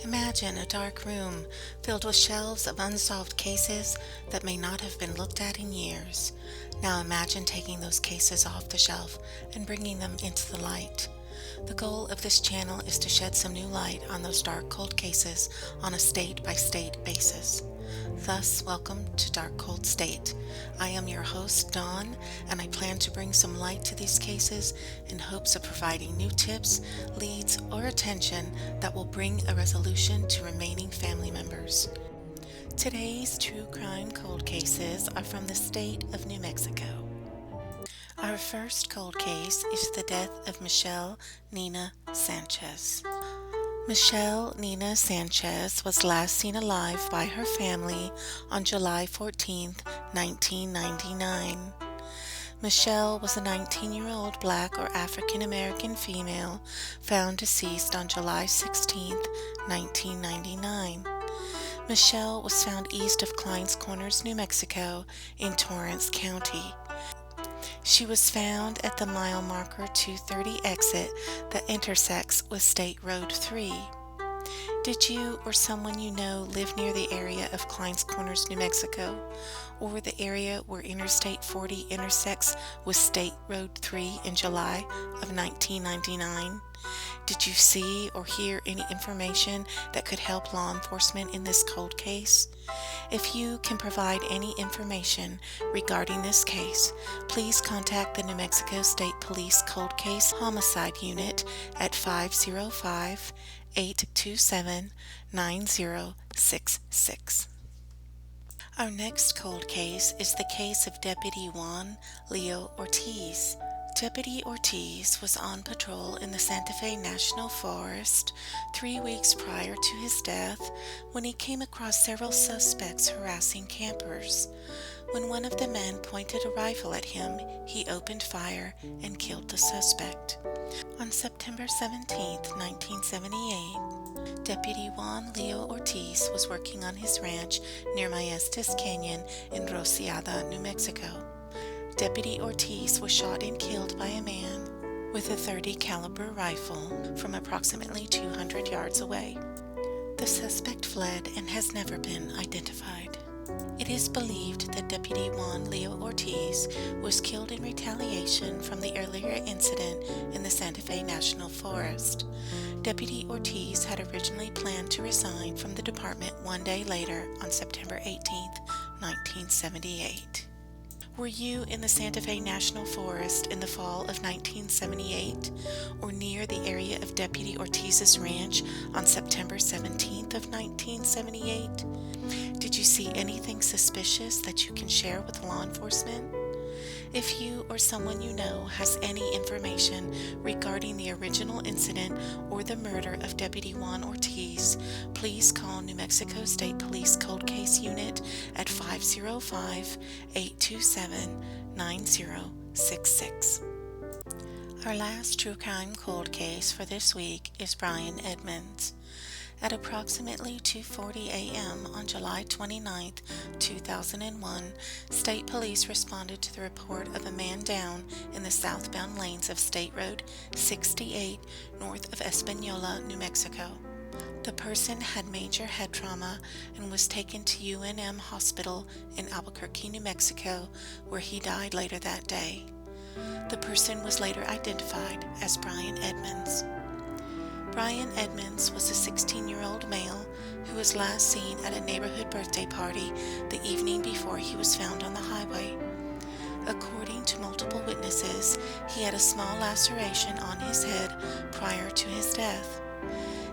Imagine a dark room filled with shelves of unsolved cases that may not have been looked at in years. Now imagine taking those cases off the shelf and bringing them into the light. The goal of this channel is to shed some new light on those dark cold cases on a state-by-state basis. Thus, welcome to Dark Cold State. I am your host, Dawn, and I plan to bring some light to these cases in hopes of providing new tips, leads, or attention that will bring a resolution to remaining family members. Today's true crime cold cases are from the state of New Mexico. Our first cold case is the death of Michelle Nina Sanchez. Michelle Nina Sanchez was last seen alive by her family on July 14, 1999. Michelle was a 19-year-old Black or African American female found deceased on July 16, 1999. Michelle was found east of Clines Corners, New Mexico, in Torrance County. She was found at the mile marker 230 exit that intersects with State Road 3. Did you or someone you know live near the area of Clines Corners, New Mexico, or the area where Interstate 40 intersects with State Road 3 in July of 1999? Did you see or hear any information that could help law enforcement in this cold case? If you can provide any information regarding this case, please contact the New Mexico State Police Cold Case Homicide Unit at 505-827-9066. Our next cold case is the case of Deputy Juan Leo Ortiz. Deputy Ortiz was on patrol in the Santa Fe National Forest 3 weeks prior to his death when he came across several suspects harassing campers. When one of the men pointed a rifle at him, he opened fire and killed the suspect. On September 17, 1978, Deputy Juan Leo Ortiz was working on his ranch near Maestas Canyon in Rosiada, New Mexico. Deputy Ortiz was shot and killed by a man with a .30 caliber rifle from approximately 200 yards away. The suspect fled and has never been identified. It is believed that Deputy Juan Leo Ortiz was killed in retaliation from the earlier incident in the Santa Fe National Forest. Deputy Ortiz had originally planned to resign from the department 1 day later on September 18, 1978. Were you in the Santa Fe National Forest in the fall of 1978 or near the area of Deputy Ortiz's ranch on September 17th of 1978? Did you see anything suspicious that you can share with law enforcement? If you or someone you know has any information regarding the original incident or the murder of Deputy Juan Ortiz, please call New Mexico State Police Cold Case Unit at 505-827-9066. Our last true crime cold case for this week is Brian Edmonds. At approximately 2:40 a.m. on July 29, 2001, State Police responded to the report of a man down in the southbound lanes of State Road 68 north of Espanola, New Mexico. The person had major head trauma and was taken to UNM Hospital in Albuquerque, New Mexico, where he died later that day. The person was later identified as Brian Edmonds. Brian Edmonds was a 16-year-old male who was last seen at a neighborhood birthday party the evening before he was found on the highway. According to multiple witnesses, he had a small laceration on his head prior to his death.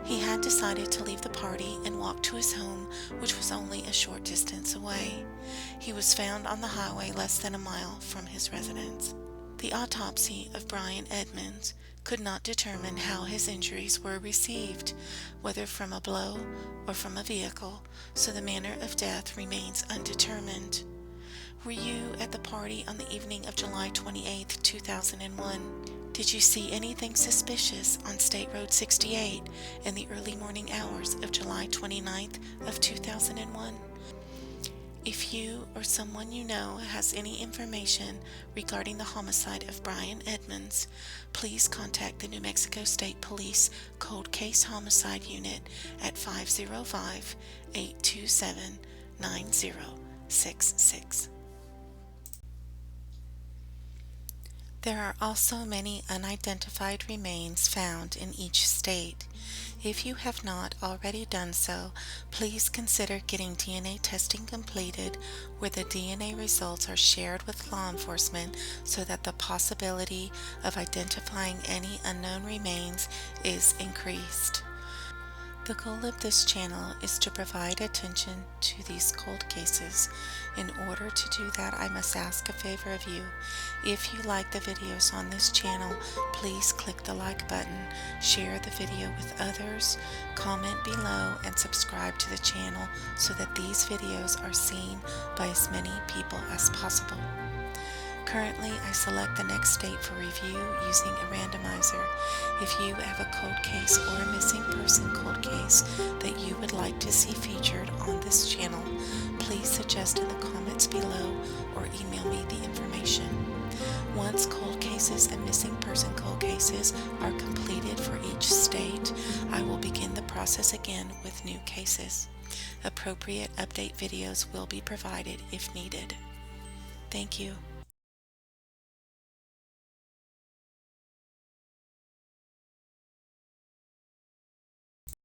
He had decided to leave the party and walk to his home, which was only a short distance away. He was found on the highway less than a mile from his residence. The autopsy of Brian Edmonds could not determine how his injuries were received, whether from a blow or from a vehicle, so the manner of death remains undetermined. Were you at the party on the evening of July 28, 2001? Did you see anything suspicious on State Road 68 in the early morning hours of July 29th of 2001? If you or someone you know has any information regarding the homicide of Brian Edmonds, please contact the New Mexico State Police Cold Case Homicide Unit at 505-827-9066. There are also many unidentified remains found in each state. If you have not already done so, please consider getting DNA testing completed where the DNA results are shared with law enforcement so that the possibility of identifying any unknown remains is increased. The goal of this channel is to provide attention to these cold cases. In order to do that, I must ask a favor of you. If you like the videos on this channel, please click the like button, share the video with others, comment below, and subscribe to the channel so that these videos are seen by as many people as possible. Currently, I select the next state for review using a randomizer. If you have a cold case or a missing person cold case that you would like to see featured on this channel, please suggest in the comments below or email me the information. Once cold cases and missing person cold cases are completed for each state, I will begin the process again with new cases. Appropriate update videos will be provided if needed. Thank you.